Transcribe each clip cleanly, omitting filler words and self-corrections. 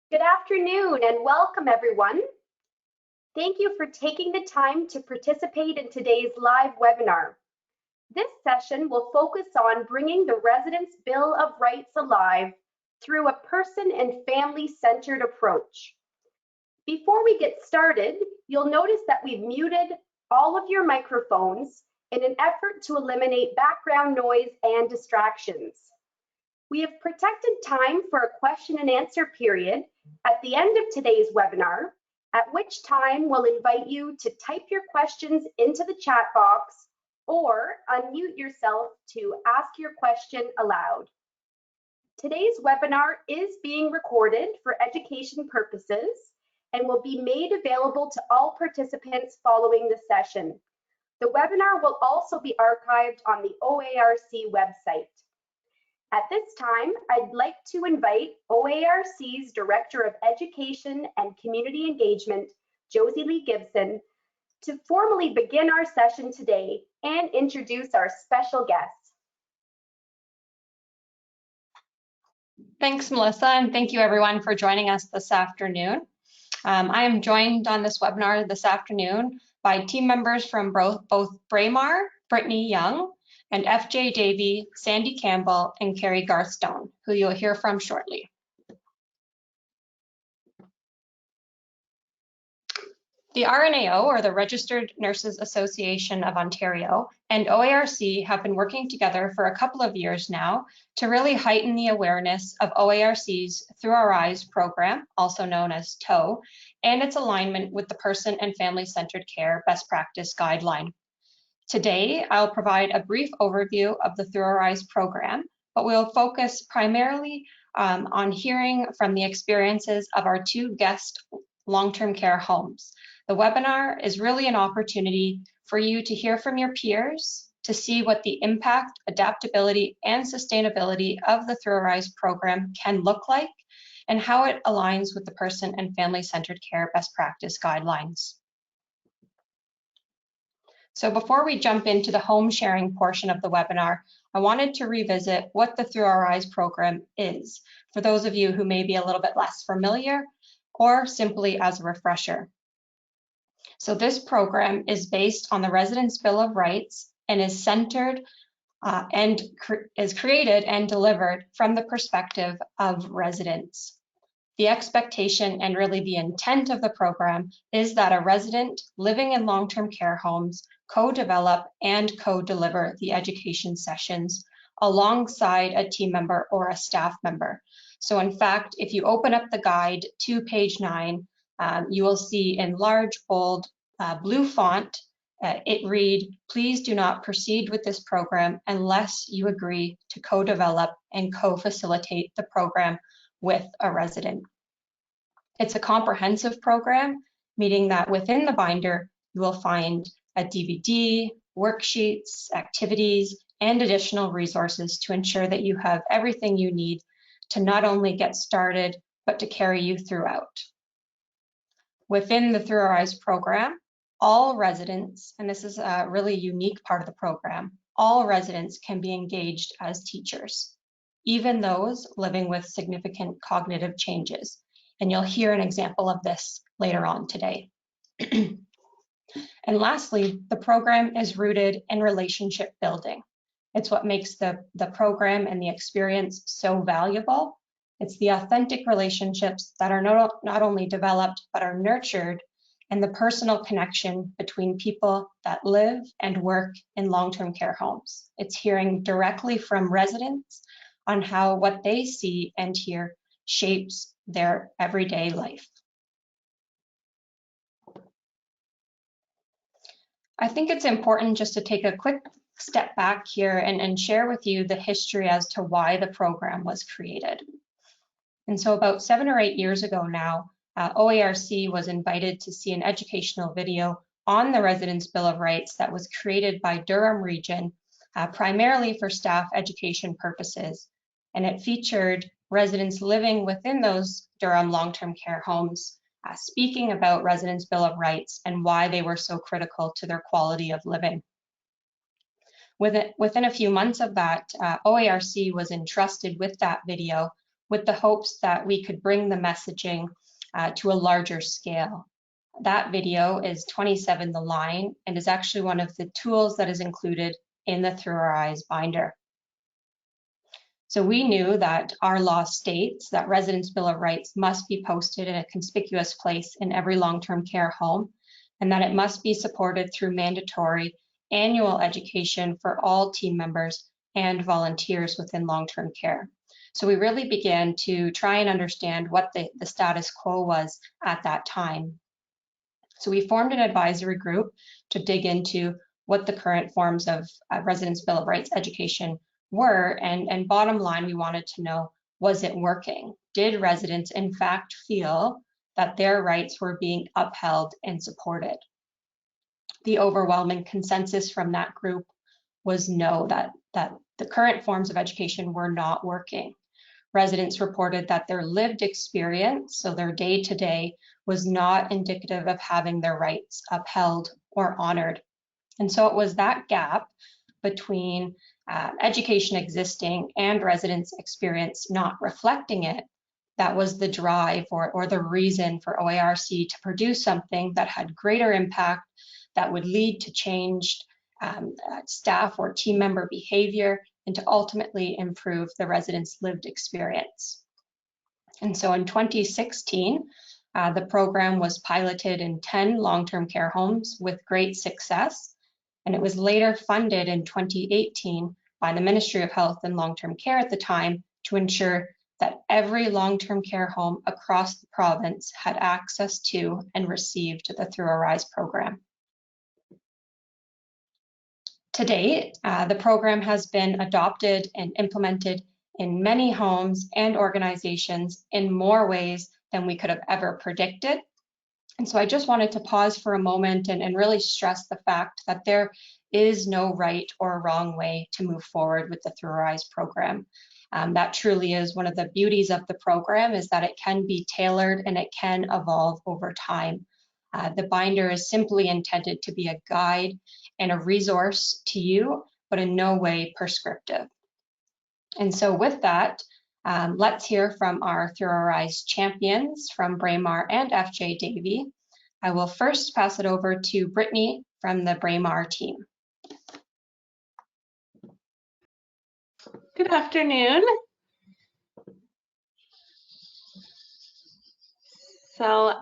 Good afternoon and welcome everyone. Thank you for taking the time to participate in today's live webinar. This session will focus on bringing the Residents' Bill of Rights alive through a person and family-centered approach. Before we get started, you'll notice that we've muted all of your microphones in an effort to eliminate background noise and distractions. We have protected time for a question and answer period at the end of today's webinar, at which time we'll invite you to type your questions into the chat box or unmute yourself to ask your question aloud. Today's webinar is being recorded for education purposes and will be made available to all participants following the session. The webinar will also be archived on the OARC website. At this time, I'd like to invite OARC's Director of Education and Community Engagement, Josie Lee Gibson, to formally begin our session today and introduce our special guests. Thanks, Melissa, and thank you everyone for joining us this afternoon. I am joined on this webinar this afternoon by team members from both Braemar, Brittany Young, and FJ Davey, Sandy Campbell, and Carrie Garthstone, who you'll hear from shortly. The RNAO, or the Registered Nurses Association of Ontario, and OARC have been working together for a couple of years now to really heighten the awareness of OARC's Through Our Eyes program, also known as TOE, and its alignment with the Person and Family-Centered Care Best Practice Guideline. Today, I'll provide a brief overview of the Through Our Eyes program, but we'll focus primarily on hearing from the experiences of our two guest long-term care homes. The webinar is really an opportunity for you to hear from your peers, to see what the impact, adaptability, and sustainability of the Through Our Eyes program can look like, and how it aligns with the Person and Family-Centered Care Best Practice Guidelines. So before we jump into the home sharing portion of the webinar, I wanted to revisit what the Through Our Eyes program is, for those of you who may be a little bit less familiar, or simply as a refresher. So this program is based on the Residents' Bill of Rights and is centered and is created and delivered from the perspective of residents. The expectation and really the intent of the program is that a resident living in long-term care homes co-develop and co-deliver the education sessions alongside a team member or a staff member. So in fact, if you open up the guide to page 9, you will see in large, bold, blue font, it read, "Please do not proceed with this program unless you agree to co-develop and co-facilitate the program with a resident." It's a comprehensive program, meaning that within the binder, you will find a DVD, worksheets, activities, and additional resources to ensure that you have everything you need to not only get started, but to carry you throughout. Within the Through Our Eyes program, all residents, and this is a really unique part of the program, all residents can be engaged as teachers, even those living with significant cognitive changes. And you'll hear an example of this later on today. And lastly, the program is rooted in relationship building. It's what makes the program and the experience so valuable. It's the authentic relationships that are not only developed, but are nurtured, and the personal connection between people that live and work in long-term care homes. It's hearing directly from residents on how what they see and hear shapes their everyday life. I think it's important just to take a quick step back here and share with you the history as to why the program was created. And so about 7 or 8 years ago now, OARC was invited to see an educational video on the Residents' Bill of Rights that was created by Durham Region, primarily for staff education purposes. And it featured residents living within those Durham long-term care homes, speaking about Residents' Bill of Rights and why they were so critical to their quality of living. Within a few months of that, OARC was entrusted with that video with the hopes that we could bring the messaging to a larger scale. That video is 27 The Line and is actually one of the tools that is included in the Through Our Eyes binder. So we knew that our law states that Residents' Bill of Rights must be posted in a conspicuous place in every long-term care home, and that it must be supported through mandatory annual education for all team members and volunteers within long-term care. So we really began to try and understand what the status quo was at that time. So we formed an advisory group to dig into what the current forms of Residents' Bill of Rights education were, and bottom line, we wanted to know, was it working? Did residents in fact feel that their rights were being upheld and supported? The overwhelming consensus from that group was no, that the current forms of education were not working. Residents reported that their lived experience, so their day-to-day, was not indicative of having their rights upheld or honored. And so it was that gap between education existing and residents' experience not reflecting it that was the drive or the reason for OARC to produce something that had greater impact, that would lead to changed staff or team member behavior, and to ultimately improve the residents' lived experience. And so in 2016, the program was piloted in 10 long-term care homes with great success, and it was later funded in 2018 by the Ministry of Health and Long-Term Care at the time to ensure that every long-term care home across the province had access to and received the Through Our Eyes program. To date, the program has been adopted and implemented in many homes and organizations in more ways than we could have ever predicted. And so I just wanted to pause for a moment and really stress the fact that there is no right or wrong way to move forward with the Through Our Eyes program. That truly is one of the beauties of the program, is that it can be tailored and it can evolve over time. The binder is simply intended to be a guide and a resource to you, but in no way prescriptive. And so with that, let's hear from our Through Our Eyes champions from Braemar and FJ Davy. I will first pass it over to Brittany from the Braemar team. Good afternoon. So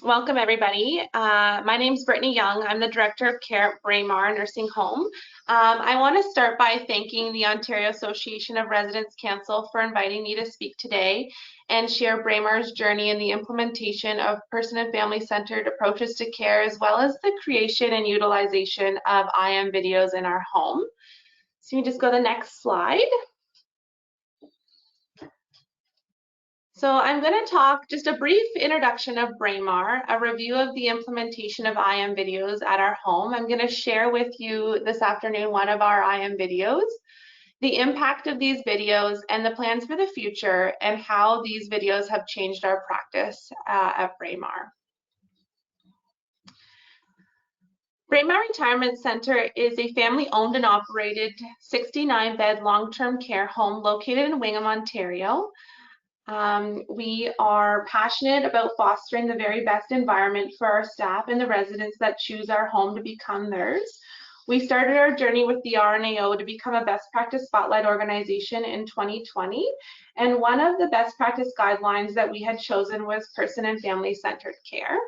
welcome everybody. My name is Brittany Young. I'm the Director of Care at Braemar Nursing Home. I want to start by thanking the Ontario Association of Residents Council for inviting me to speak today and share Braemar's journey in the implementation of person and family-centered approaches to care, as well as the creation and utilization of IM videos in our home. So you just go to the next slide. So I'm going to talk just a brief introduction of Braemar, a review of the implementation of IM videos at our home. I'm going to share with you this afternoon one of our IM videos, the impact of these videos and the plans for the future, and how these videos have changed our practice at Braemar. Braemar Retirement Center is a family-owned and operated 69-bed long-term care home located in Wingham, Ontario. We are passionate about fostering the very best environment for our staff and the residents that choose our home to become theirs. We started our journey with the RNAO to become a best practice spotlight organization in 2020. And one of the best practice guidelines that we had chosen was person and family centered care.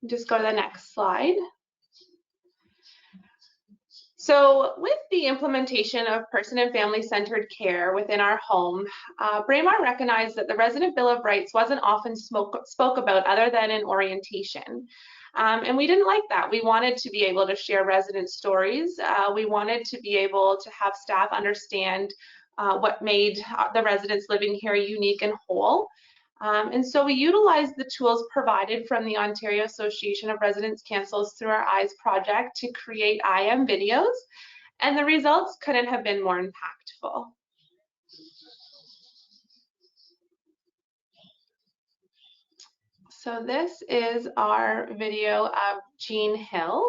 Just go to the next slide. So with the implementation of person and family-centered care within our home, Braemar recognized that the Resident Bill of Rights wasn't often spoke about other than in orientation. And we didn't like that. We wanted to be able to share resident stories. We wanted to be able to have staff understand what made the residents living here unique and whole. And so we utilized the tools provided from the Ontario Association of Residents Council's Through Our Eyes project to create IM videos, and the results couldn't have been more impactful. So this is our video of Jean Hill.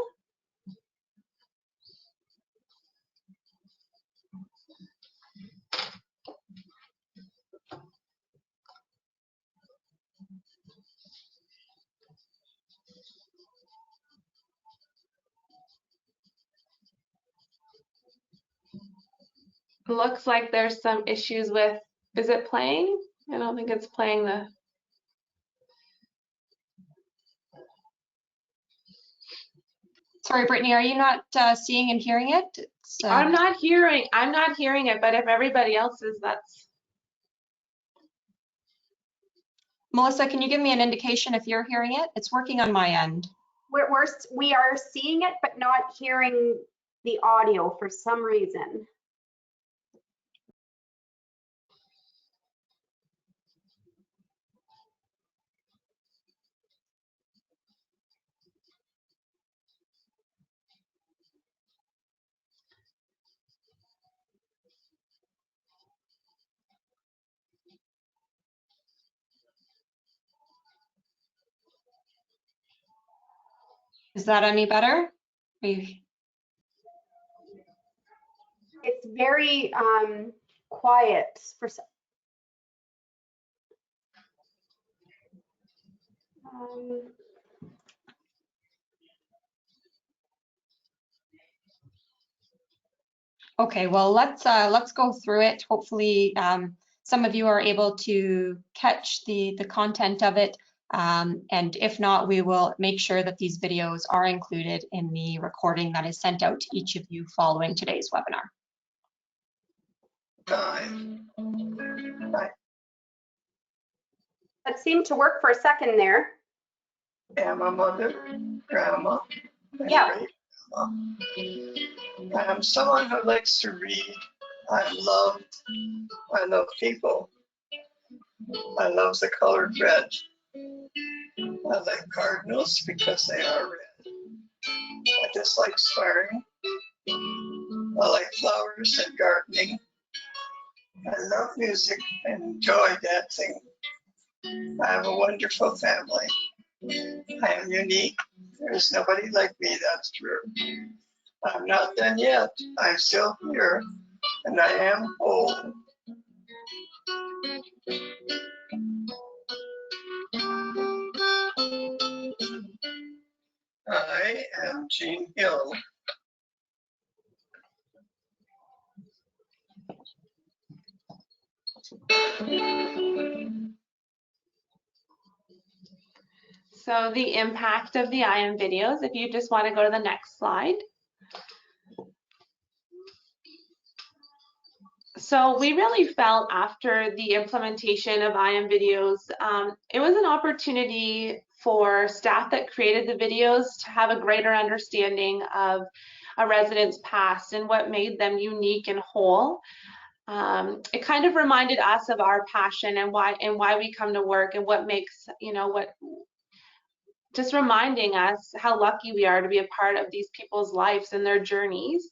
Looks like there's some issues with, is it playing? I don't think it's playing the. Sorry, Brittany, are you not seeing and hearing it? I'm not hearing it, but if everybody else is, that's. Melissa, can you give me an indication if you're hearing it? It's working on my end. We are seeing it, but not hearing the audio for some reason. Is that any better? It's very quiet for some. Okay, well, let's go through it. Hopefully, some of you are able to catch the content of it. And if not, we will make sure that these videos are included in the recording that is sent out to each of you following today's webinar. That seemed to work for a second there. I'm a mother, grandma, and Yeah. great-grandma. I'm someone who likes to read. I'm loved. I love people. I love the color red. I like cardinals because they are red. I dislike swearing. I like flowers and gardening. I love music and enjoy dancing. I have a wonderful family. I am unique. There's nobody like me, that's true. I'm not done yet. I'm still here, and I am whole. I am Jean Hill. So the impact of the IM videos, if you just want to go to the next slide. So we really felt after the implementation of IM videos, it was an opportunity for staff that created the videos to have a greater understanding of a resident's past and what made them unique and whole. It kind of reminded us of our passion and why we come to work and what makes, just reminding us how lucky we are to be a part of these people's lives and their journeys.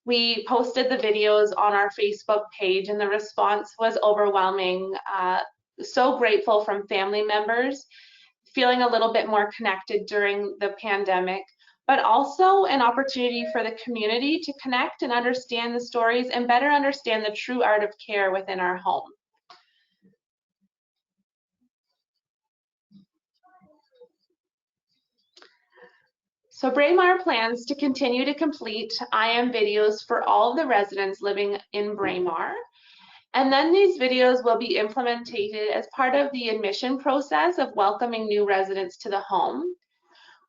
We posted the videos on our Facebook page and the response was overwhelming. So grateful from family members, feeling a little bit more connected during the pandemic, but also an opportunity for the community to connect and understand the stories and better understand the true art of care within our home. So Braemar plans to continue to complete IM videos for all of the residents living in Braemar. And then these videos will be implemented as part of the admission process of welcoming new residents to the home.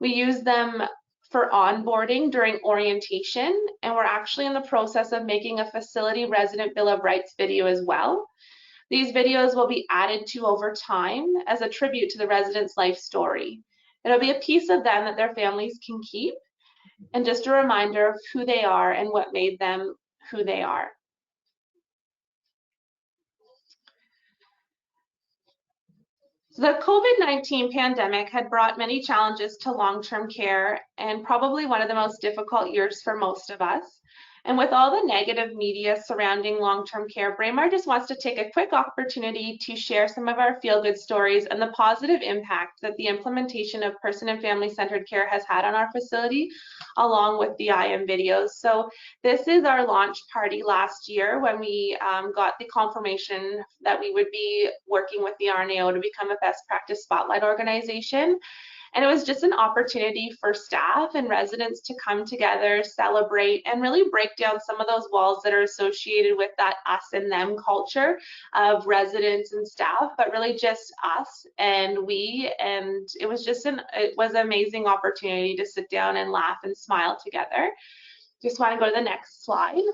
We use them for onboarding during orientation, and we're actually in the process of making a facility resident Bill of Rights video as well. These videos will be added to over time as a tribute to the resident's life story. It'll be a piece of them that their families can keep, and just a reminder of who they are and what made them who they are. So the COVID-19 pandemic had brought many challenges to long-term care and probably one of the most difficult years for most of us. And with all the negative media surrounding long-term care, Braemar just wants to take a quick opportunity to share some of our feel-good stories and the positive impact that the implementation of person and family-centered care has had on our facility, along with the IM videos. So this is our launch party last year when we got the confirmation that we would be working with the RNAO to become a best practice spotlight organization. And it was just an opportunity for staff and residents to come together, celebrate, and really break down some of those walls that are associated with that us and them culture of residents and staff, but really just us and we. And it was just an amazing opportunity to sit down and laugh and smile together. Just want to go to the next slide.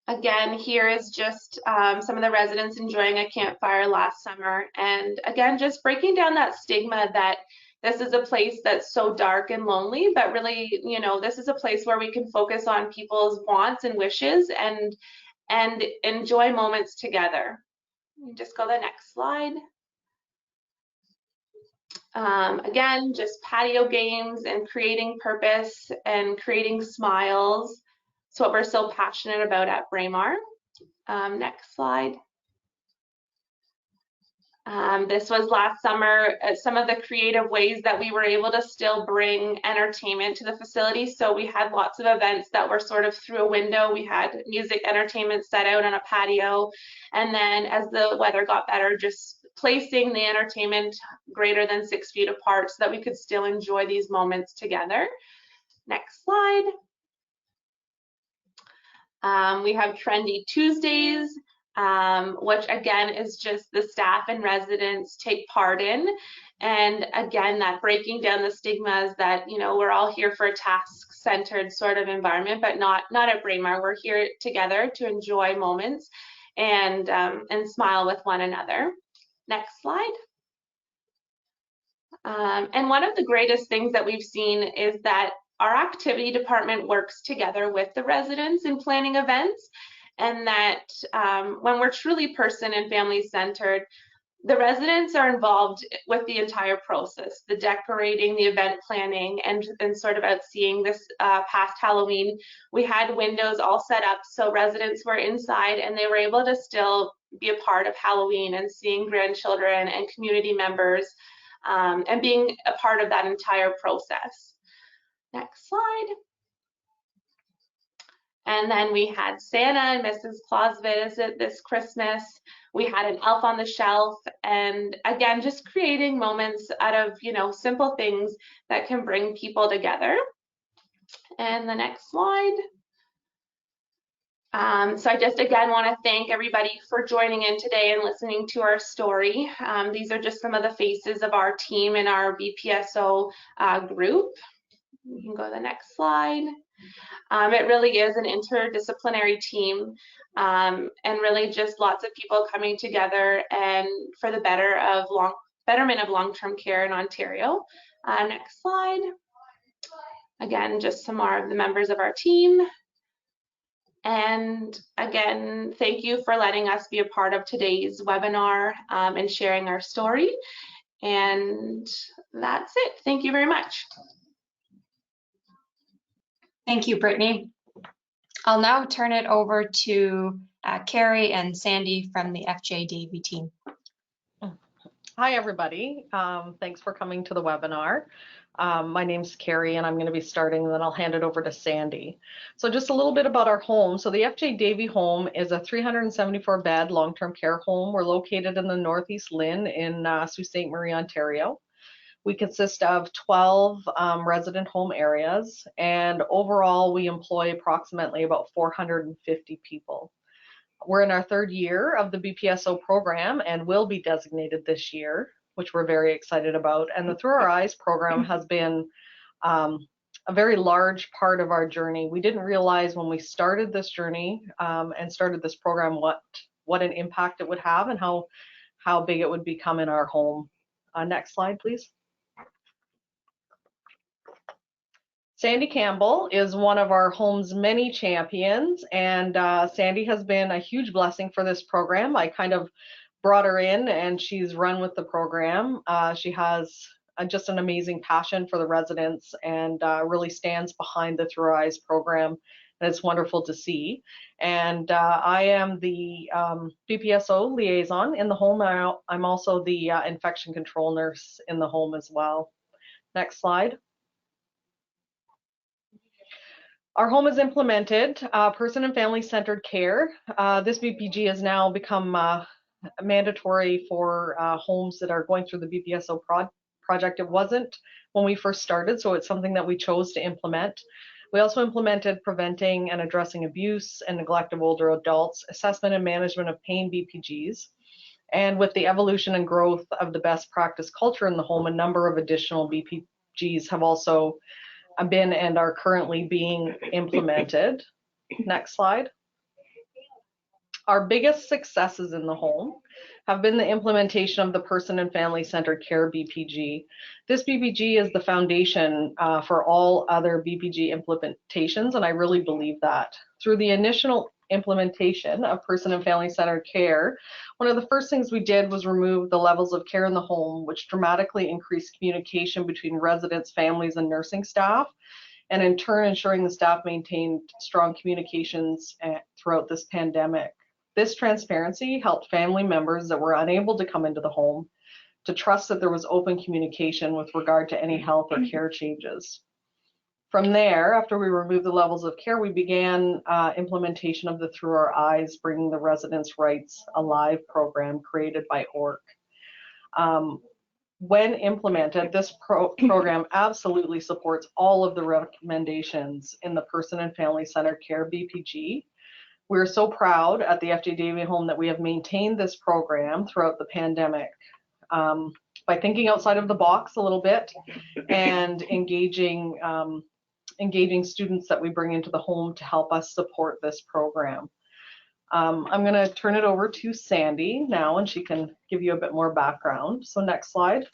Again, here is just some of the residents enjoying a campfire last summer. And again, just breaking down that stigma that this is a place that's so dark and lonely, but really, you know, this is a place where we can focus on people's wants and wishes and enjoy moments together. Just go to the next slide. Again, just patio games and creating purpose and creating smiles. It's what we're so passionate about at Braemar. Next slide. This was last summer, some of the creative ways that we were able to still bring entertainment to the facility. So we had lots of events that were sort of through a window. We had music entertainment set out on a patio. And then as the weather got better, just placing the entertainment greater than 6 feet apart so that we could still enjoy these moments together. Next slide. We have Trendy Tuesdays, which again is just the staff and residents take part in. And again, that breaking down the stigmas that, you know, we're all here for a task-centered sort of environment, but not at Braemar. We're here together to enjoy moments and smile with one another. Next slide. And one of the greatest things that we've seen is that our activity department works together with the residents in planning events, and that when we're truly person and family centered, the residents are involved with the entire process, the decorating, the event planning, and sort of outseeing. This past Halloween, we had windows all set up so residents were inside and they were able to still be a part of Halloween and seeing grandchildren and community members and being a part of that entire process. Next slide. And then we had Santa and Mrs. Claus visit this Christmas. We had an elf on the shelf, and again, just creating moments out of, you know, simple things that can bring people together. And the next slide. So I just again want to thank everybody for joining in today and listening to our story. These are just some of the faces of our team and our BPSO group. We can go to the next slide. It really is an interdisciplinary team and really just lots of people coming together and for the betterment of long-term care in Ontario. Next slide. Again, just some more of the members of our team. And again, thank you for letting us be a part of today's webinar and sharing our story. And that's it. Thank you very much. Thank you, Brittany. I'll now turn it over to Carrie and Sandy from the FJDV team. Hi, everybody. Thanks for coming to the webinar. My name's Carrie, and I'm going to be starting, and then I'll hand it over to Sandy. So just a little bit about our home. So the FJ Davy home is a 374-bed long-term care home. We're located in the Northeast Lynn in Sault Ste. Marie, Ontario. We consist of 12 resident home areas, and overall we employ approximately about 450 people. We're in our 3rd year of the BPSO program and will be designated this year, which we're very excited about. And the Through Our Eyes program has been a very large part of our journey. We didn't realize when we started this journey and started this program what an impact it would have and how big it would become in our home. Next slide, please. Sandy Campbell is one of our home's many champions, and Sandy has been a huge blessing for this program. I kind of brought her in and she's run with the program. She has just an amazing passion for the residents and really stands behind the Through Our Eyes program, and it's wonderful to see. And I am the BPSO liaison in the home. I'm also the infection control nurse in the home as well. Next slide. Our home has implemented person and family centered care. This BPG has now become mandatory for homes that are going through the BPSO project. It wasn't when we first started, so it's something that we chose to implement. We also implemented preventing and addressing abuse and neglect of older adults, assessment and management of pain BPGs. And with the evolution and growth of the best practice culture in the home, a number of additional BPGs have also been and are currently being implemented. Next slide. Our biggest successes in the home have been the implementation of the person and family centered care BPG. This BPG is the foundation for all other BPG implementations, and I really believe that. Through the initial implementation of person and family centered care, one of the first things we did was remove the levels of care in the home, which dramatically increased communication between residents, families, and nursing staff, and in turn ensuring the staff maintained strong communications throughout this pandemic. This transparency helped family members that were unable to come into the home to trust that there was open communication with regard to any health or care changes. From there, after we removed the levels of care, we began implementation of the Through Our Eyes, Bringing the Residents' Rights Alive program created by OARC. When implemented, this program absolutely supports all of the recommendations in the Person and Family Centered Care BPG. We're so proud at the FJ Davey Home that we have maintained this program throughout the pandemic by thinking outside of the box a little bit and engaging students that we bring into the home to help us support this program. I'm going to turn it over to Sandy now, and she can give you a bit more background. So next slide.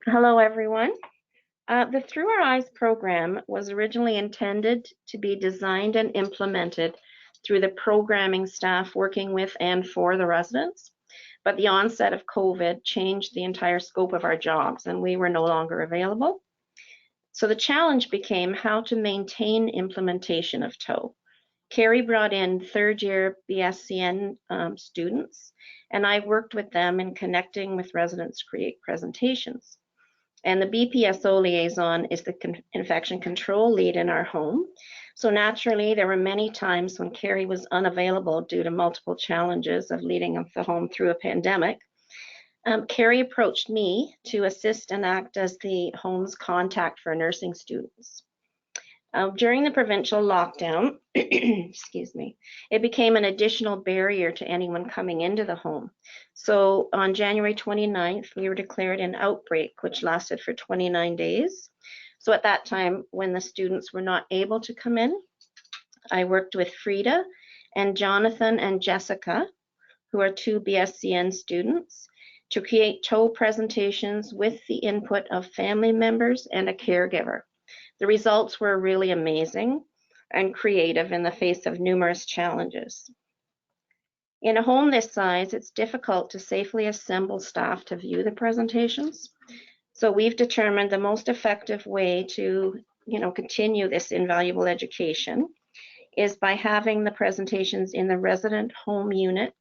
Hello, everyone. The Through Our Eyes program was originally intended to be designed and implemented through the programming staff working with and for the residents, but the onset of COVID changed the entire scope of our jobs and we were no longer available. So the challenge became how to maintain implementation of TOE. Carrie brought in third-year BSCN students, and I worked with them in connecting with residents to create presentations. And the BPSO liaison is the infection control lead in our home. So naturally, there were many times when Carrie was unavailable due to multiple challenges of leading the home through a pandemic. Carrie approached me to assist and act as the home's contact for nursing students. During the provincial lockdown, excuse me, it became an additional barrier to anyone coming into the home. So on January 29th, we were declared an outbreak, which lasted for 29 days. So at that time, when the students were not able to come in, I worked with Frida and Jonathan and Jessica, who are two BSCN students, to create TOE presentations with the input of family members and a caregiver. The results were really amazing and creative in the face of numerous challenges. In a home this size, it's difficult to safely assemble staff to view the presentations. So we've determined the most effective way to, continue this invaluable education is by having the presentations in the resident home unit,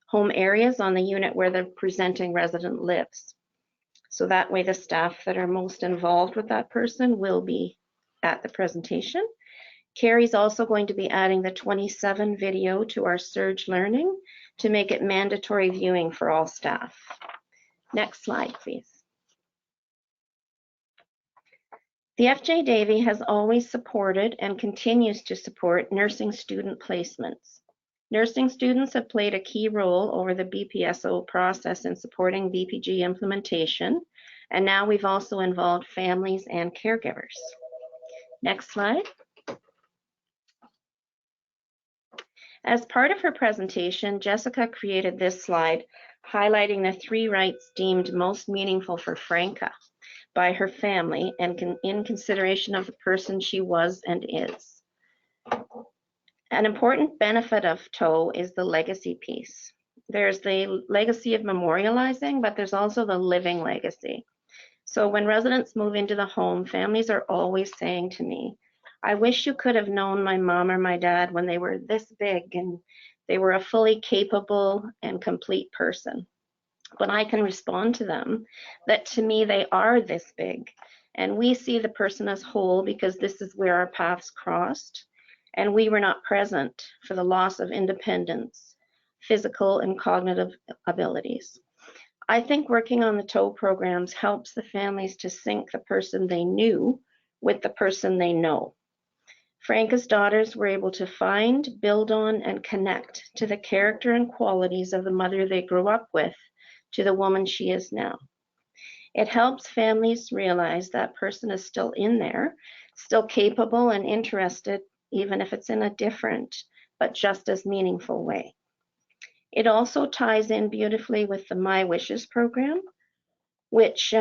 home areas on the unit where the presenting resident lives. So that way the staff that are most involved with that person will be at the presentation. Carrie's also going to be adding the 27 video to our Surge Learning to make it mandatory viewing for all staff. Next slide, please. The FJ Davey has always supported and continues to support nursing student placements. Nursing students have played a key role over the BPSO process in supporting BPG implementation, and now we've also involved families and caregivers. Next slide. As part of her presentation, Jessica created this slide highlighting the 3 rights deemed most meaningful for Franca by her family and in consideration of the person she was and is. An important benefit of TOE is the legacy piece. There's the legacy of memorializing, but there's also the living legacy. So when residents move into the home, families are always saying to me, I wish you could have known my mom or my dad when they were this big and they were a fully capable and complete person. But I can respond to them that to me they are this big, and we see the person as whole because this is where our paths crossed. And we were not present for the loss of independence, physical and cognitive abilities. I think working on the TOE programs helps the families to sync the person they knew with the person they know. Franca's daughters were able to find, build on, and connect to the character and qualities of the mother they grew up with to the woman she is now. It helps families realize that person is still in there, still capable and interested, even if it's in a different but just as meaningful way. It also ties in beautifully with the My Wishes program, which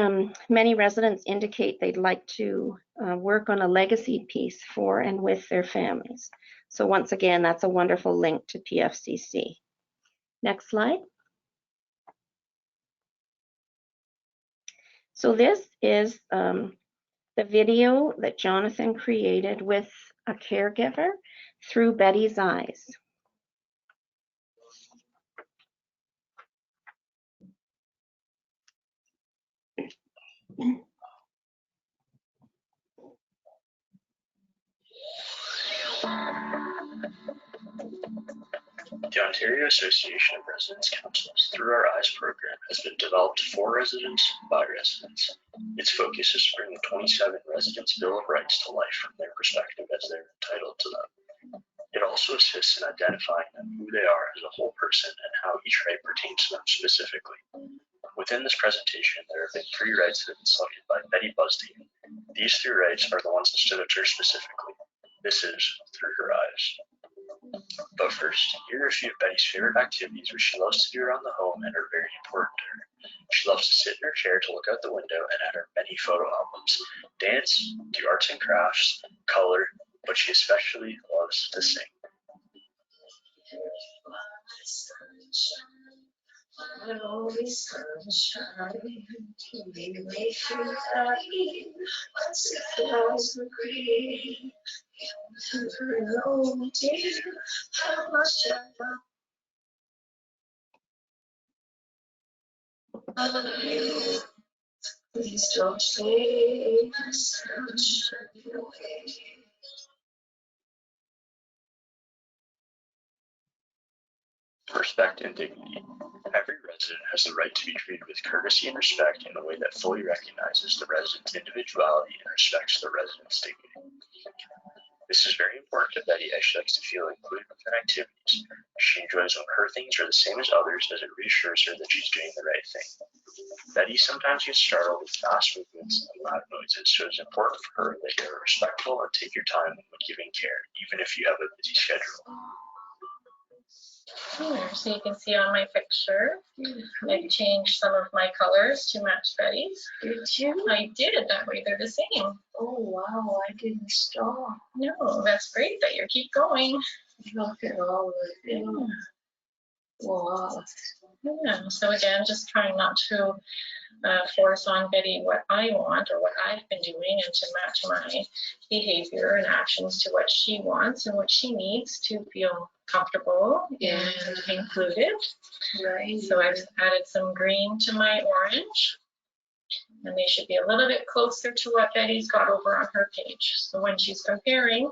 many residents indicate they'd like to work on a legacy piece for and with their families. So once again, that's a wonderful link to PFCC. Next slide. So this is the video that Jonathan created with a caregiver through Betty's eyes. The Ontario Association of Residents Councils Through Our Eyes program has been developed for residents by residents. Its focus is to bring the 27 Residents' Bill of Rights to life from their perspective as they're entitled to them. It also assists in identifying them, who they are as a whole person and how each right pertains to them specifically. Within this presentation, there have been 3 rights that have been selected by Betty Busdine. These 3 rights are the ones that stood out to her specifically. This is Through Her Eyes. But first, here are a few of Betty's favorite activities which she loves to do around the home and are very important to her. She loves to sit in her chair to look out the window and at her many photo albums, dance, do arts and crafts, color, but she especially loves to sing. Please don't take the sunshine away. Respect and dignity. Every resident has the right to be treated with courtesy and respect in a way that fully recognizes the resident's individuality and respects the resident's dignity. This is very important to Betty as she likes to feel included within activities. She enjoys when her things are the same as others as it reassures her that she's doing the right thing. Betty sometimes gets startled with fast movements and loud noises, so it's important for her that you are respectful and take your time when giving care, even if you have a busy schedule. Here, so you can see on my picture, I've changed some of my colors to match Betty's. Did you? I did, that way they're the same. Oh wow, I didn't stop. No, that's great that you keep going. Look at all of it. Yeah. Wow. Yeah, so again, just trying not to force on Betty what I want or what I've been doing and to match my behavior and actions to what she wants and what she needs to feel comfortable and included. Right. So I've added some green to my orange, and they should be a little bit closer to what Betty's got over on her page. So when she's comparing,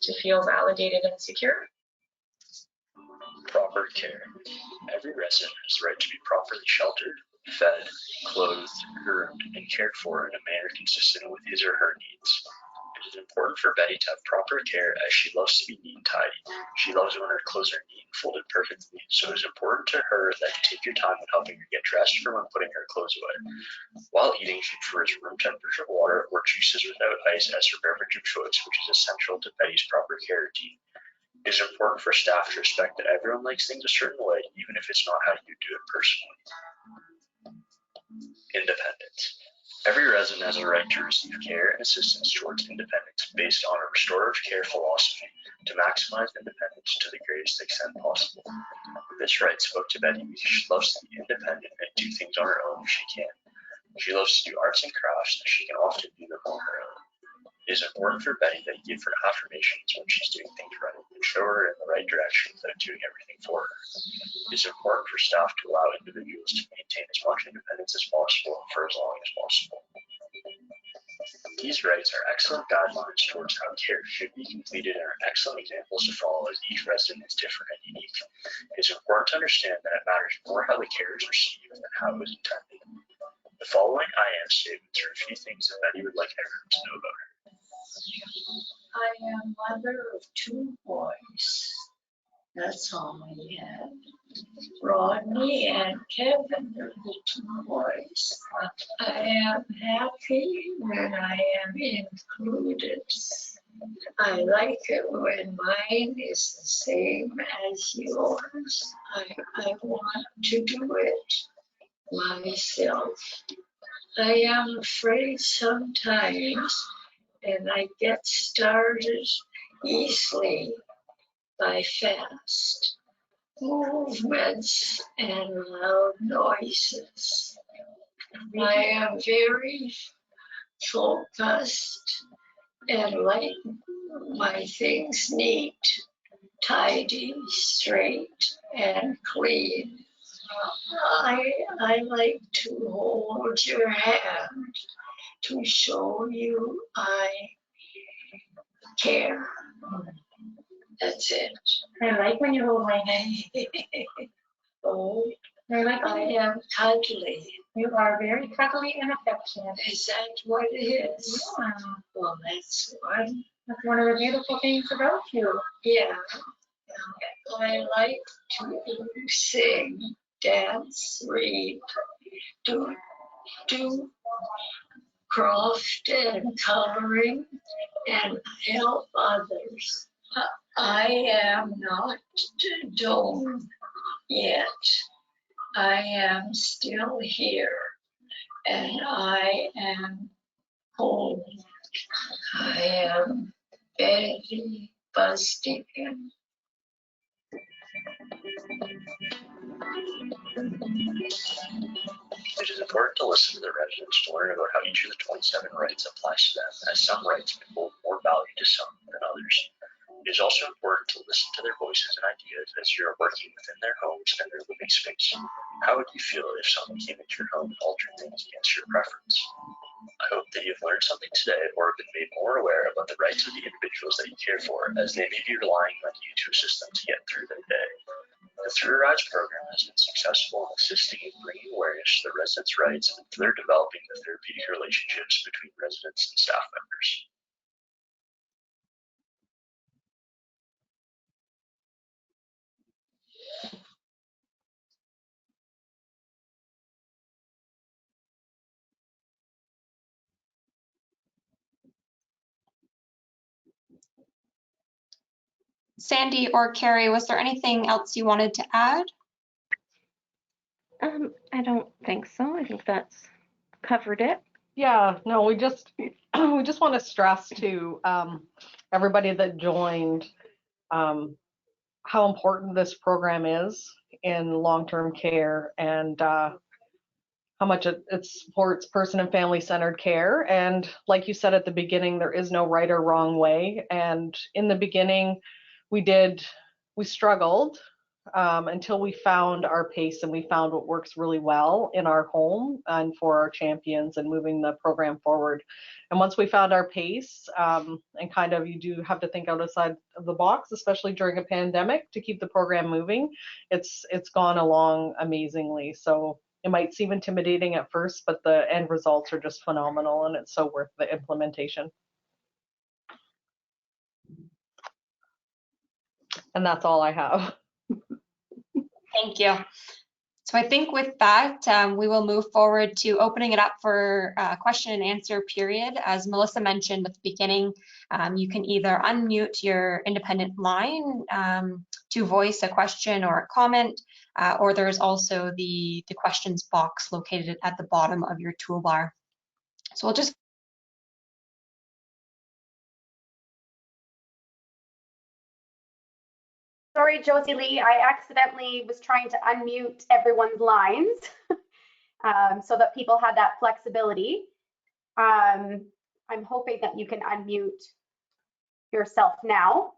to feel validated and secure. Proper care. Every resident has the right to be properly sheltered, fed, clothed, groomed, and cared for in a manner consistent with his or her needs. It is important for Betty to have proper care as she loves to be neat and tidy. She loves when her clothes are neat and folded perfectly, so it is important to her that you take your time when helping her get dressed or when putting her clothes away. While eating, she prefers room temperature water or juices without ice as her beverage of choice, which is essential to Betty's proper care routine. It is important for staff to respect that everyone likes things a certain way, even if it's not how you do it personally. Independence. Every resident has a right to receive care and assistance towards independence based on a restorative care philosophy to maximize independence to the greatest extent possible. This right spoke to Betty because she loves to be independent and do things on her own if she can. She loves to do arts and crafts, and she can often do them on her own. It is important for Betty that you give her affirmations when she's doing things right and show her in the right direction without doing everything for her. It is important for staff to allow individuals to maintain as much independence as possible for as long as possible. These rights are excellent guidelines towards how care should be completed and are excellent examples to follow, as each resident is different and unique. It's important to understand that it matters more how the care is received than how it was intended. The following I am statements are a few things that Betty would like everyone to know about her. I am mother of 2 boys. That's all I had. Rodney and Kevin are the 2 boys. I am happy when I am included. I like it when mine is the same as yours. I want to do it myself. I am afraid sometimes, and I get started easily by fast movements and loud noises. I am very focused and like my things neat, tidy, straight, and clean. I like to hold your hand to show you I care. That's it. I like when you hold my hand. Oh, I like I am cuddly. you are very cuddly and affectionate. Is that what it is? Yeah, Well, that's one. that's one of the beautiful things about you. Yeah. I like to sing, dance, read, do craft and coloring, and help others. I am not done yet. I am still here, and I am home. I am Betty Bustigan. It is important to listen to the residents to learn about how each of the 27 rights applies to them, as some rights may hold more value to some than others. It is also important to listen to their voices and ideas as you are working within their homes and their living space. How would you feel if someone came into your home and altered things against your preference? I hope that you've learned something today or have been made more aware about the rights of the individuals that you care for, as they may be relying on you to assist them to get through their day. The Through Our Eyes program has been successful in assisting in bringing awareness to the residents' rights and further developing the therapeutic relationships between residents and staff members. Sandy or Carrie, was there anything else you wanted to add? I don't think so. I think that's covered it. Yeah, no, we just we just want to stress to everybody that joined how important this program is in long-term care, and how much it supports person and family-centered care. And like you said at the beginning, there is no right or wrong way. And in the beginning, we struggled until we found our pace and we found what works really well in our home and for our champions and moving the program forward. And once we found our pace, and kind of, you do have to think outside of the box, especially during a pandemic, to keep the program moving. It's gone along amazingly. So it might seem intimidating at first, but the end results are just phenomenal, and it's so worth the implementation. And that's all I have. Thank you. So I think with that, we will move forward to opening it up for question and answer period. As Melissa mentioned at the beginning, you can either unmute your independent line to voice a question or a comment, or there's also the questions box located at the bottom of your toolbar. So we'll just Sorry, Josie Lee, I accidentally was trying to unmute everyone's lines so that people had that flexibility. I'm hoping that you can unmute yourself now.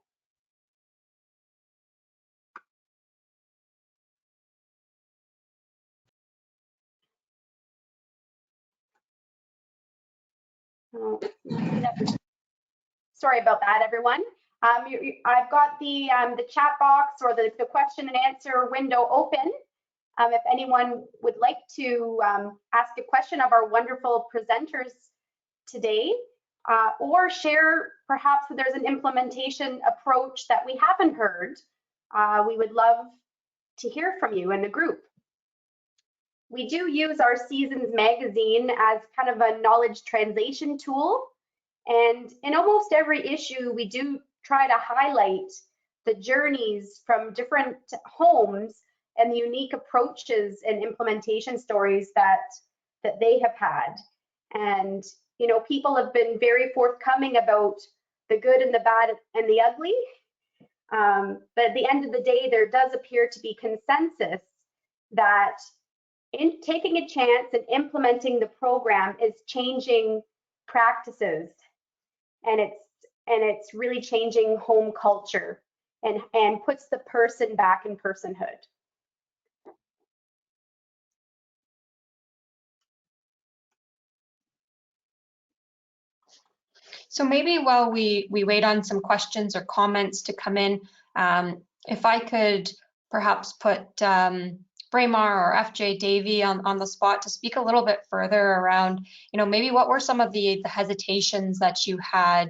Oh, sorry about that, everyone. I've got the chat box or the question and answer window open. If anyone would like to ask a question of our wonderful presenters today, or share perhaps that there's an implementation approach that we haven't heard, we would love to hear from you in the group. We do use our Seasons magazine as kind of a knowledge translation tool. And in almost every issue, we do try to highlight the journeys from different homes and the unique approaches and implementation stories that they have had. And, you know, people have been very forthcoming about the good and the bad and the ugly. But at the end of the day, there does appear to be consensus that in taking a chance and implementing the program is changing practices, and it's really changing home culture and puts the person back in personhood. So maybe while we wait on some questions or comments to come in, if I could perhaps put Braemar or FJ Davey on the spot to speak a little bit further around, you know, maybe what were some of the hesitations that you had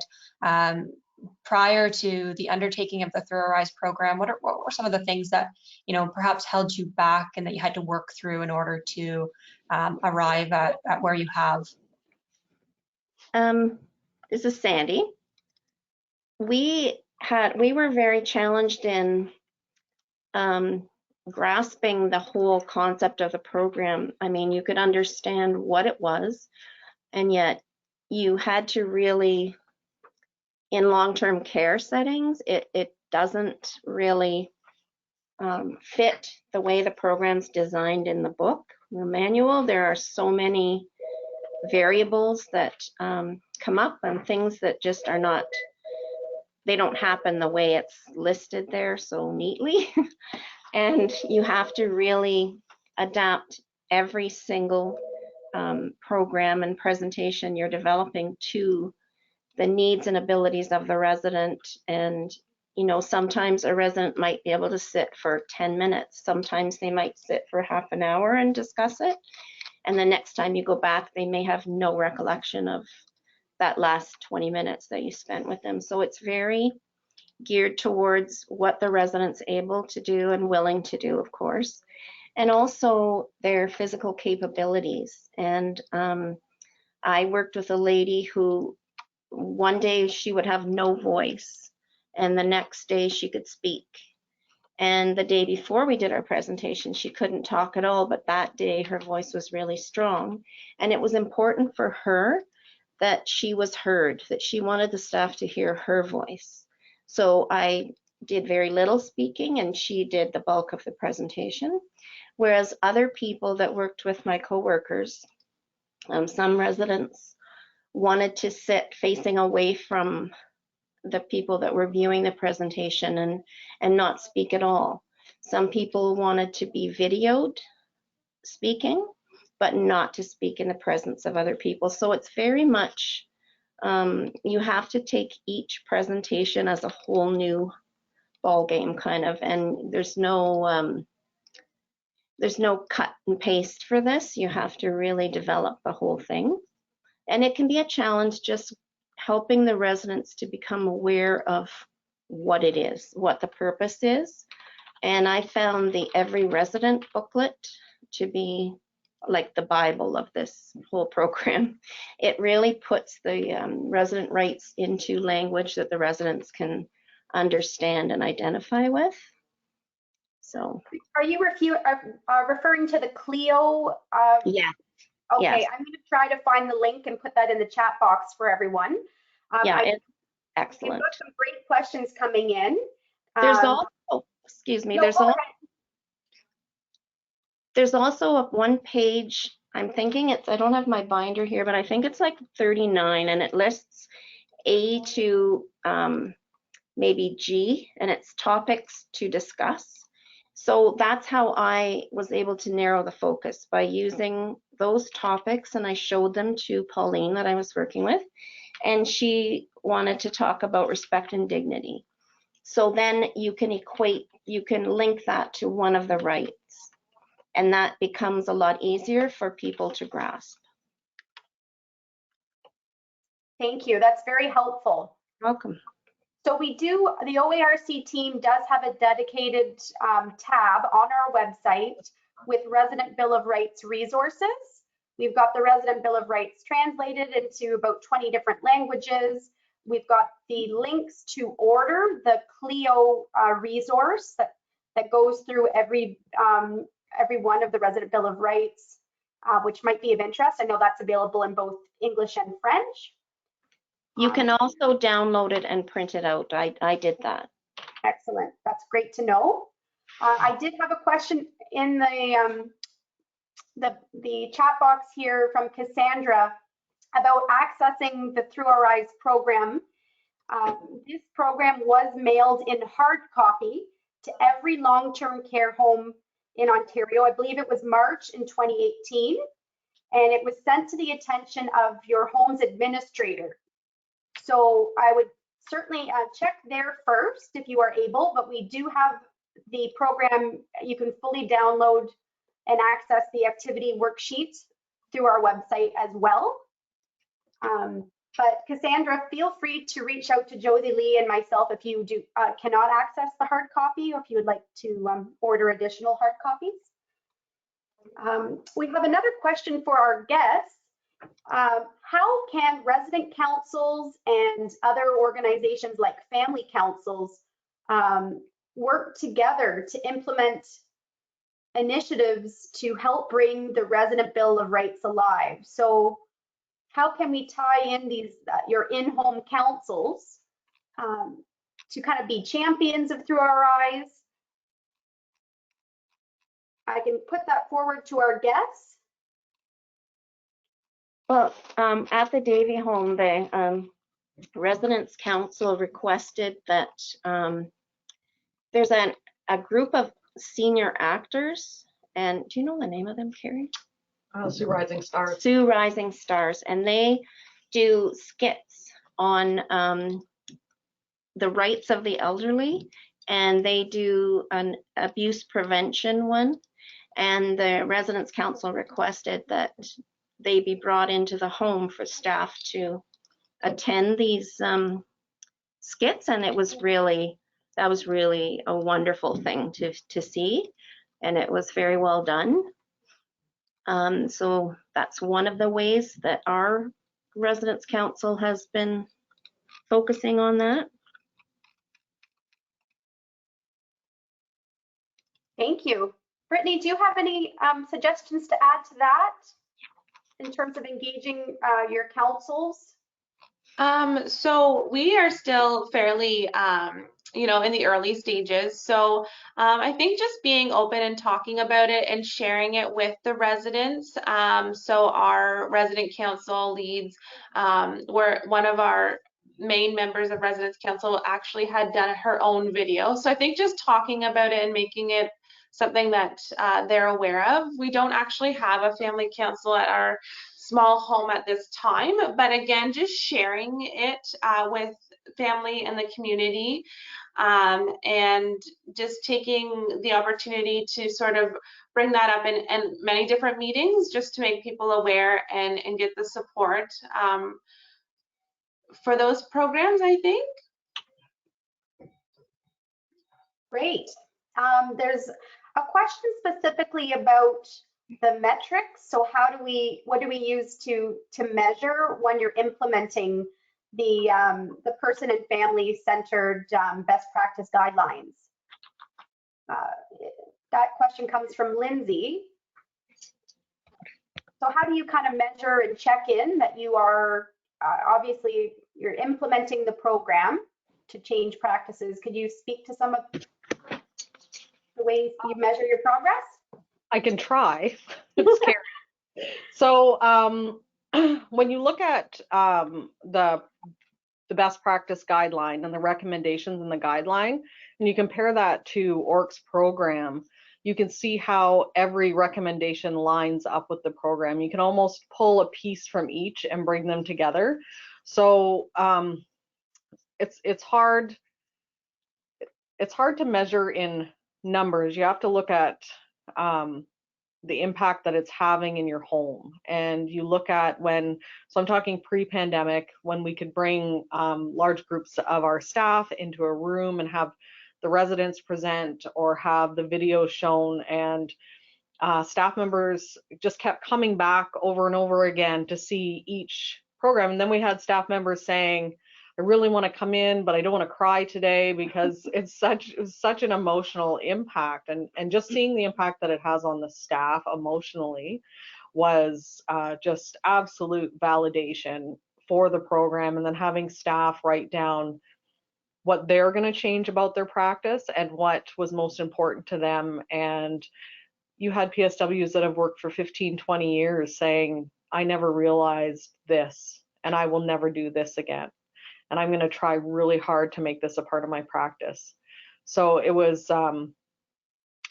prior to the undertaking of the Through Our Eyes program? What were some of the things that, you know, perhaps held you back and that you had to work through in order to arrive at where you have? This is Sandy. We were very challenged in grasping the whole concept of the program. I mean, you could understand what it was, and yet you had to really, in long-term care settings, it doesn't really fit the way the program's designed in the book, the manual. There are so many variables that come up and things that just are not, they don't happen the way it's listed there so neatly. And you have to really adapt every single program and presentation you're developing to the needs and abilities of the resident. And, you know, sometimes a resident might be able to sit for 10 minutes. Sometimes they might sit for half an hour and discuss it. And the next time you go back, they may have no recollection of that last 20 minutes that you spent with them. So it's very geared towards what the resident's able to do and willing to do, of course, and also their physical capabilities. And I worked with a lady who one day she would have no voice, and the next day she could speak. And the day before we did our presentation, she couldn't talk at all, but that day her voice was really strong. And it was important for her that she was heard, that she wanted the staff to hear her voice. So I did very little speaking and she did the bulk of the presentation. Whereas other people that worked with my coworkers, some residents wanted to sit facing away from the people that were viewing the presentation and not speak at all. Some people wanted to be videoed speaking, but not to speak in the presence of other people. So it's very much, you have to take each presentation as a whole new ball game kind of, and there's no cut and paste for this. You have to really develop the whole thing. And it can be a challenge just helping the residents to become aware of what it is, what the purpose is. And I found the Every Resident booklet to be like the Bible of this whole program. It really puts the resident rights into language that the residents can understand and identify with. So, are you referring to the Clio? Yeah. Okay, yes. I'm going to try to find the link and put that in the chat box for everyone. Yeah, it's excellent. We've got some great questions coming in. There's also, excuse me, there's also a one page, I'm thinking it's, I don't have my binder here, but I think it's like 39, and it lists A to maybe G, and it's topics to discuss. So that's how I was able to narrow the focus, by using those topics, and I showed them to Pauline that I was working with, and she wanted to talk about respect and dignity. So then you can link that to one of the rights, and that becomes a lot easier for people to grasp. Thank you. That's very helpful. Welcome. So the OARC team does have a dedicated tab on our website with Resident Bill of Rights resources. We've got the Resident Bill of Rights translated into about 20 different languages. We've got the links to order the CLIO resource that goes through every one of the Resident Bill of Rights, which might be of interest. I know that's available in both English and French. You can also download it and print it out. I did that. Excellent. That's great to know. I did have a question in the chat box here from Cassandra about accessing the Through Our Eyes program. This program was mailed in hard copy to every long-term care home in Ontario. I believe it was March in 2018, and it was sent to the attention of your home's administrator. So I would certainly check there first if you are able, but we do have the program. You can fully download and access the activity worksheets through our website as well. But Cassandra, feel free to reach out to Josie Lee and myself if you cannot access the hard copy, or if you would like to order additional hard copies. We have another question for our guests. How can resident councils and other organizations like family councils work together to implement initiatives to help bring the Resident Bill of Rights alive? So how can we tie in these your in-home councils to kind of be champions of Through Our Eyes? I can put that forward to our guests. Well, at the Davie home, the Residents Council requested that there's a group of senior actors, and do you know the name of them, Carrie? Sioux Rising Stars. Sioux Rising Stars, and they do skits on the rights of the elderly, and they do an abuse prevention one, and the Residents Council requested that they be brought into the home for staff to attend these skits, and that was really a wonderful thing to see, and it was very well done. So that's one of the ways that our Residents Council has been focusing on that. Thank you. Brittany, do you have any suggestions to add to that in terms of engaging your councils? So we are still fairly, in the early stages. So I think just being open and talking about it and sharing it with the residents. So our resident council leads, were one of our main members of Residents Council actually had done her own video. So I think just talking about it and making it something that they're aware of. We don't actually have a family council at our small home at this time, but again, just sharing it with family and the community, and just taking the opportunity to sort of bring that up in many different meetings, just to make people aware and get the support for those programs, I think. Great. There's a question specifically about the metrics. So what do we use to measure when you're implementing the person and family centered best practice guidelines? That question comes from Lindsay. So how do you kind of measure and check in that you are obviously you're implementing the program to change practices? Could you speak to some of the ways you measure your progress? I can try. It's scary. So when you look at the best practice guideline and the recommendations in the guideline, and you compare that to OARC's program, you can see how every recommendation lines up with the program. You can almost pull a piece from each and bring them together. So it's hard to measure in numbers. You have to look at the impact that it's having in your home. And you look at so I'm talking pre-pandemic, when we could bring large groups of our staff into a room and have the residents present or have the video shown, and staff members just kept coming back over and over again to see each program. And then we had staff members saying, I really want to come in, but I don't want to cry today, because it's such an emotional impact. And just seeing the impact that it has on the staff emotionally was just absolute validation for the program. And then having staff write down what they're going to change about their practice and what was most important to them. And you had PSWs that have worked for 15, 20 years saying, I never realized this, and I will never do this again. And I'm going to try really hard to make this a part of my practice. So it was, I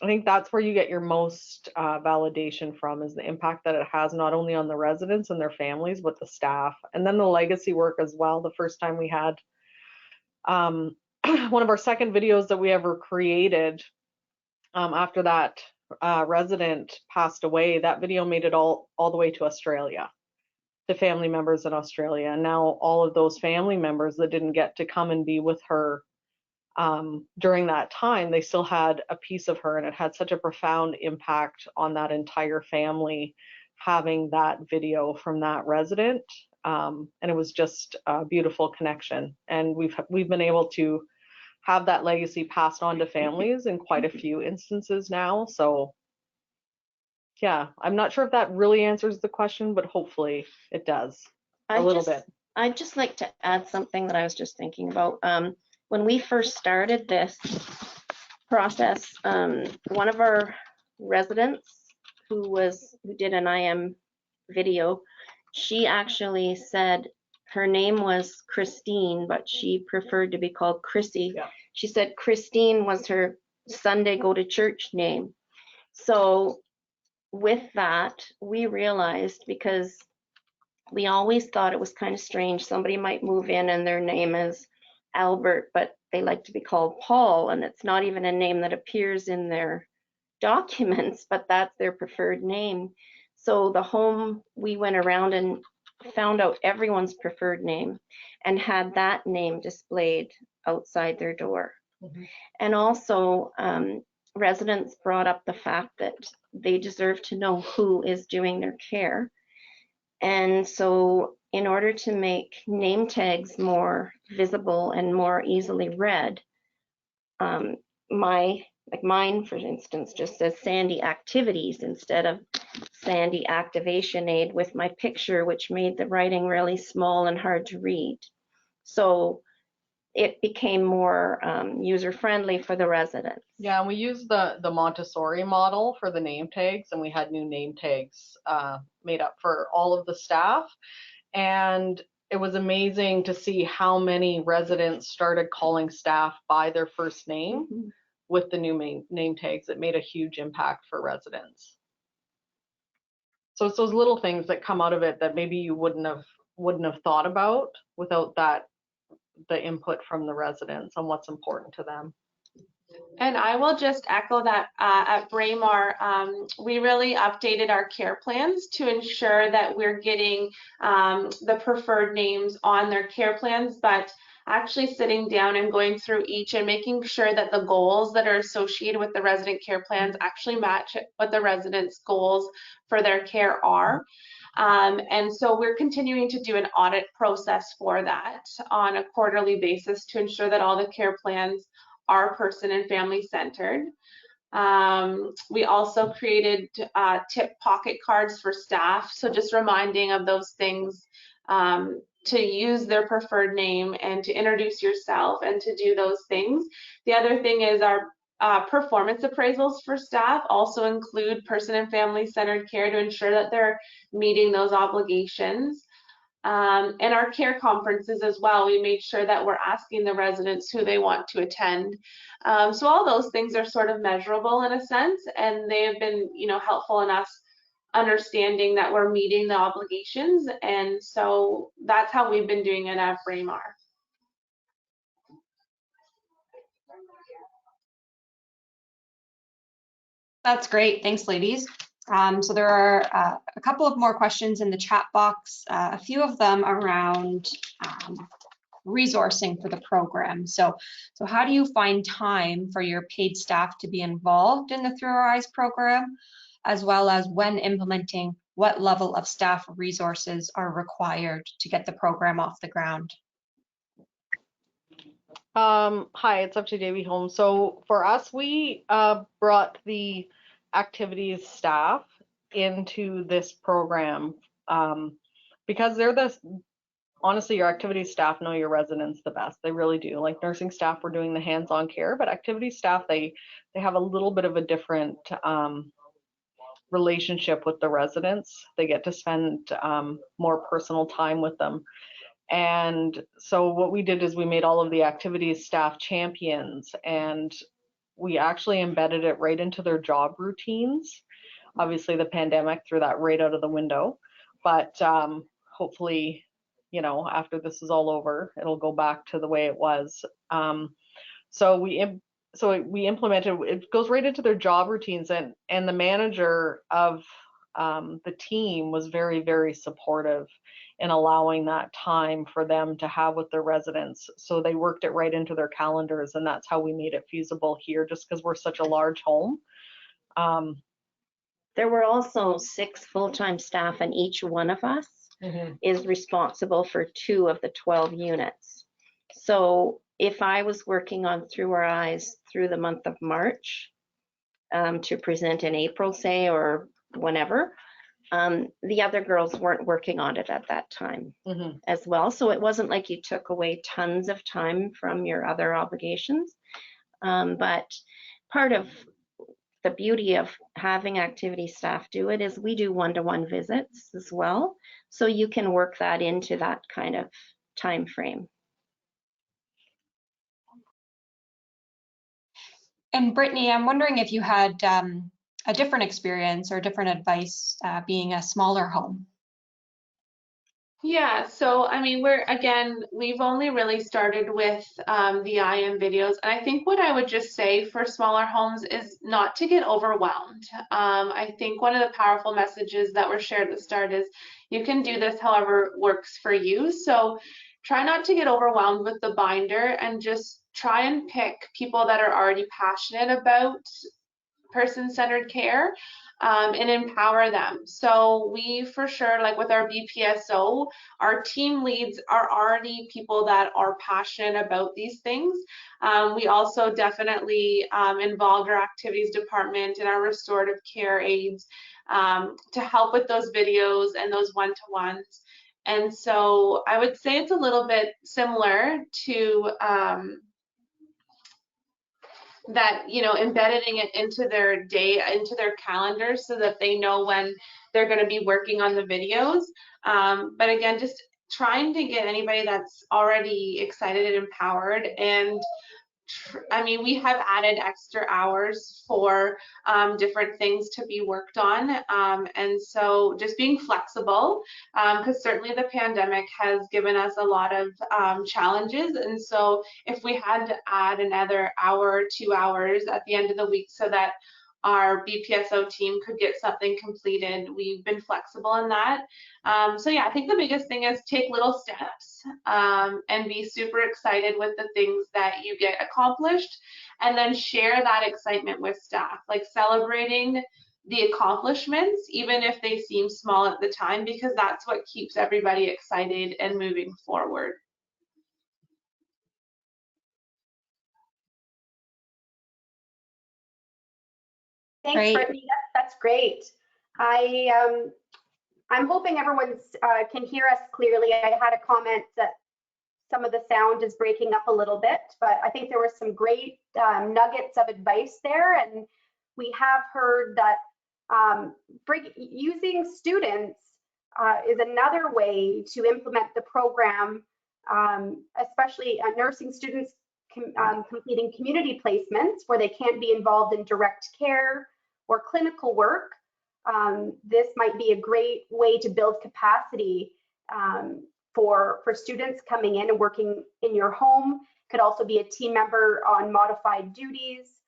think that's where you get your most validation from, is the impact that it has not only on the residents and their families, but the staff. And then the legacy work as well. The first time we had one of our second videos that we ever created after that resident passed away, that video made it all the way to Australia, to family members in Australia. And now all of those family members that didn't get to come and be with her during that time, they still had a piece of her, and it had such a profound impact on that entire family, having that video from that resident. And it was just a beautiful connection. And we've been able to have that legacy passed on to families in quite a few instances now. So yeah, I'm not sure if that really answers the question, but hopefully it does a little bit. I'd just like to add something that I was just thinking about. When we first started this process, one of our residents who did an IM video, she actually said her name was Christine, but she preferred to be called Chrissy. Yeah. She said Christine was her Sunday go to church name. So with that, we realized, because we always thought it was kind of strange, somebody might move in and their name is Albert, but they like to be called Paul, and it's not even a name that appears in their documents, but that's their preferred name. So the home, we went around and found out everyone's preferred name and had that name displayed outside their door. Mm-hmm. And also residents brought up the fact that they deserve to know who is doing their care. And so in order to make name tags more visible and more easily read, mine, for instance, just says Sandy Activities instead of Sandy Activation Aid with my picture, which made the writing really small and hard to read. So it became more user-friendly for the residents. Yeah, and we used the Montessori model for the name tags, and we had new name tags made up for all of the staff. And it was amazing to see how many residents started calling staff by their first name. Mm-hmm. With the new name tags. It made a huge impact for residents. So it's those little things that come out of it that maybe you wouldn't have thought about without the input from the residents on what's important to them. And I will just echo that at Braemar, we really updated our care plans to ensure that we're getting the preferred names on their care plans, but actually sitting down and going through each and making sure that the goals that are associated with the resident care plans actually match what the residents' goals for their care are. And so we're continuing to do an audit process for that on a quarterly basis to ensure that all the care plans are person and family centered. We also created tip pocket cards for staff, so just reminding of those things, to use their preferred name and to introduce yourself and to do those things. The other thing is our performance appraisals for staff also include person and family centered care to ensure that they're meeting those obligations. And our care conferences as well, we made sure that we're asking the residents who they want to attend. So all those things are sort of measurable in a sense, and they have been, helpful in us understanding that we're meeting the obligations. And so that's how we've been doing it at Braemar. That's great. Thanks, ladies. So there are a couple of more questions in the chat box, a few of them around resourcing for the program. So how do you find time for your paid staff to be involved in the Through Our Eyes program, as well as when implementing, what level of staff resources are required to get the program off the ground? Hi, it's up to Davy Home. So for us, we brought the activities staff into this program because they're honestly, your activities staff know your residents the best. They really do. Like nursing staff, we're doing the hands-on care, but activities staff, they have a little bit of a different relationship with the residents. They get to spend more personal time with them. And so what we did is we made all of the activities staff champions, and we actually embedded it right into their job routines. Obviously the pandemic threw that right out of the window, but hopefully, after this is all over, it'll go back to the way it was. So we implemented, it goes right into their job routines, and the manager of the team was very, very supportive in allowing that time for them to have with their residents. So they worked it right into their calendars, and that's how we made it feasible here, just because we're such a large home. There were also 6 full-time staff, and each one of us is responsible for 2 of the 12 units. So if I was working on Through Our Eyes through the month of March to present in April, say, or whenever, the other girls weren't working on it at that time as well. So it wasn't like you took away tons of time from your other obligations. But part of the beauty of having activity staff do it is we do one-to-one visits as well. So you can work that into that kind of time frame. And Brittany, I'm wondering if you had a different experience or different advice being a smaller home. Yeah, so I mean, we've only really started with the IM videos, and I think what I would just say for smaller homes is not to get overwhelmed. I think one of the powerful messages that were shared at the start is you can do this however works for you. So try not to get overwhelmed with the binder, and just try and pick people that are already passionate about person-centered care and empower them. So we for sure, like with our BPSO, our team leads are already people that are passionate about these things. We also definitely involved our activities department and our restorative care aides to help with those videos and those one-to-ones. And so I would say it's a little bit similar to that, embedding it into their day, into their calendar, so that they know when they're going to be working on the videos. But again, just trying to get anybody that's already excited and empowered. And I mean, we have added extra hours for different things to be worked on. And so just being flexible, because certainly the pandemic has given us a lot of challenges. And so if we had to add another hour or 2 hours at the end of the week so that our BPSO team could get something completed, we've been flexible in that. So yeah, I think the biggest thing is take little steps and be super excited with the things that you get accomplished, and then share that excitement with staff, like celebrating the accomplishments, even if they seem small at the time, because that's what keeps everybody excited and moving forward. Thanks, Brittany. That's great. I'm hoping everyone can hear us clearly. I had a comment that some of the sound is breaking up a little bit, but I think there were some great nuggets of advice there. And we have heard that using students is another way to implement the program, especially nursing students completing community placements where they can't be involved in direct care or clinical work. This might be a great way to build capacity for students coming in and working in your home. Could also be a team member on modified duties.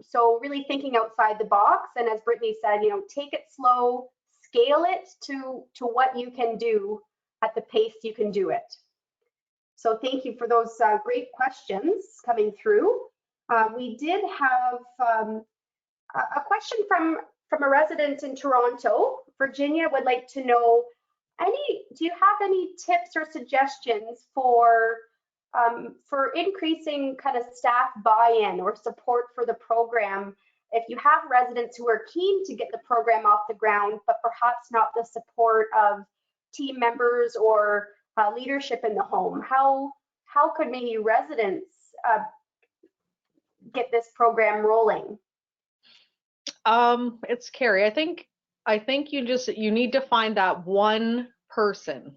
So really thinking outside the box, and as Brittany said, you know, take it slow, scale it to what you can do at the pace you can do it. So thank you for those great questions coming through. We did have a question from a resident in Toronto. Virginia would like to know, do you have any tips or suggestions for increasing kind of staff buy-in or support for the program? If you have residents who are keen to get the program off the ground, but perhaps not the support of team members or leadership in the home, how could maybe residents get this program rolling? It's Carrie. I think you need to find that one person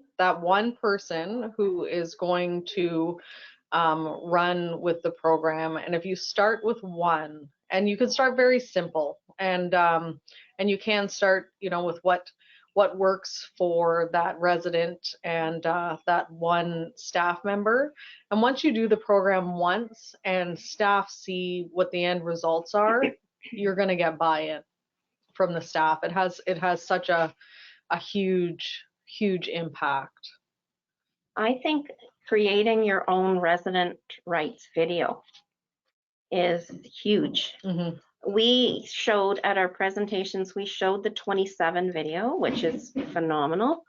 who is going to run with the program. And if you start with one, and you can start very simple, and you can start, you know, with what works for that resident and that one staff member. And once you do the program once and staff see what the end results are, you're going to get buy-in from the staff. It has such a huge impact. I think creating your own resident rights video is huge. Mm-hmm. We showed at our presentations, we showed the 27 video, which is phenomenal,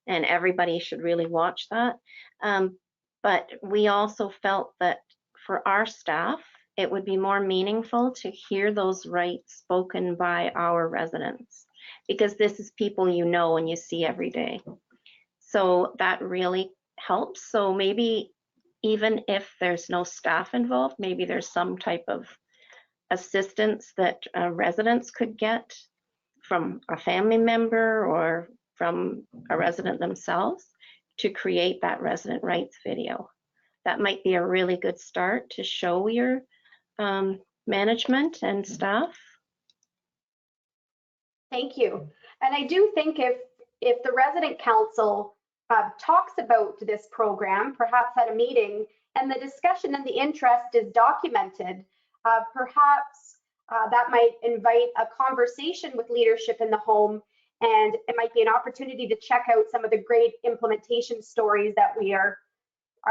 and everybody should really watch that. But we also felt that for our staff, it would be more meaningful to hear those rights spoken by our residents, because this is people you know and you see every day. So that really helps. So maybe even if there's no staff involved, maybe there's some type of assistance that residents could get from a family member or from a resident themselves to create that resident rights video. That might be a really good start to show your management and staff. Thank you. And I do think if the resident council talks about this program, perhaps at a meeting, and the discussion and the interest is documented, perhaps that might invite a conversation with leadership in the home, and it might be an opportunity to check out some of the great implementation stories that we are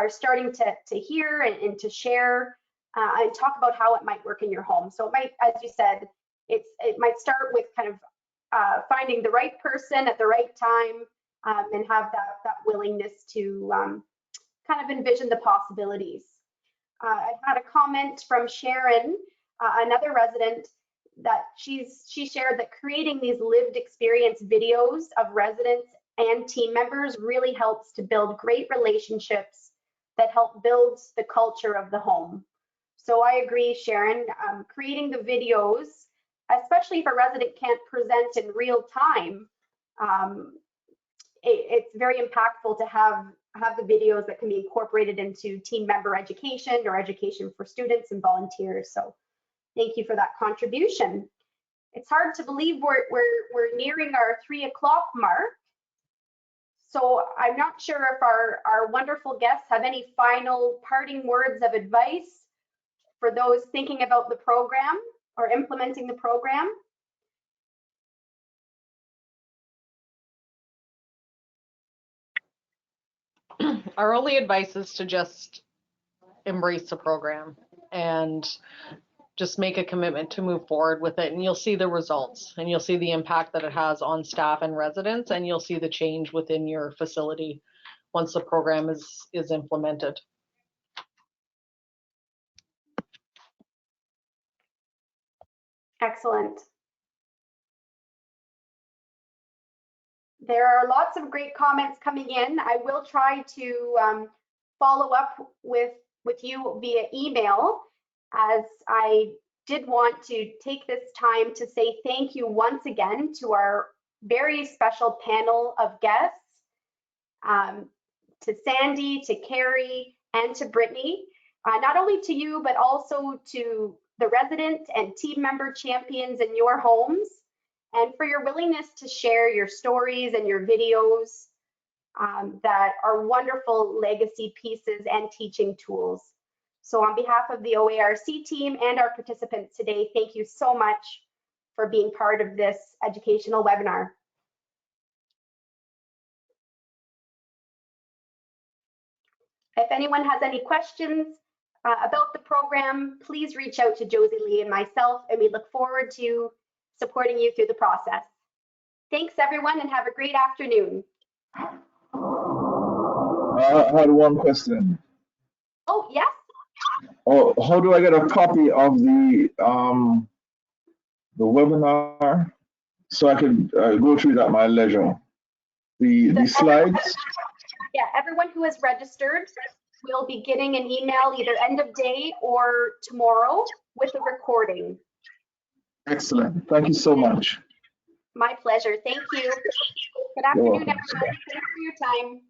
starting to hear and to share, and talk about how it might work in your home. So it might, as you said, it might start with kind of finding the right person at the right time, and have that willingness to kind of envision the possibilities. I had a comment from Sharon, another resident, that she shared that creating these lived experience videos of residents and team members really helps to build great relationships that help build the culture of the home. So I agree, Sharon, creating the videos, especially if a resident can't present in real time, it's very impactful to have the videos that can be incorporated into team member education or education for students and volunteers. So thank you for that contribution. It's hard to believe we're nearing our 3 o'clock mark. So I'm not sure if our wonderful guests have any final parting words of advice for those thinking about the program or implementing the program. Our only advice is to just embrace the program and just make a commitment to move forward with it, and you'll see the results, and you'll see the impact that it has on staff and residents, and you'll see the change within your facility once the program is implemented. Excellent. There are lots of great comments coming in. I will try to follow up with you via email, as I did want to take this time to say thank you once again to our very special panel of guests, to Sandy, to Carrie, and to Brittany. Not only to you, but also to the resident and team member champions in your homes, and for your willingness to share your stories and your videos that are wonderful legacy pieces and teaching tools. So on behalf of the OARC team and our participants today, thank you so much for being part of this educational webinar. If anyone has any questions about the program, please reach out to Josie Lee and myself, and we look forward to supporting you through the process. Thanks everyone, and have a great afternoon. I had one question. Oh, yes? Oh, how do I get a copy of the webinar so I can go through it at my leisure? The slides? Yeah, everyone who has registered will be getting an email either end of day or tomorrow with a recording. Excellent. Thank you so much. My pleasure. Thank you. Good afternoon, everyone. Thanks for your time.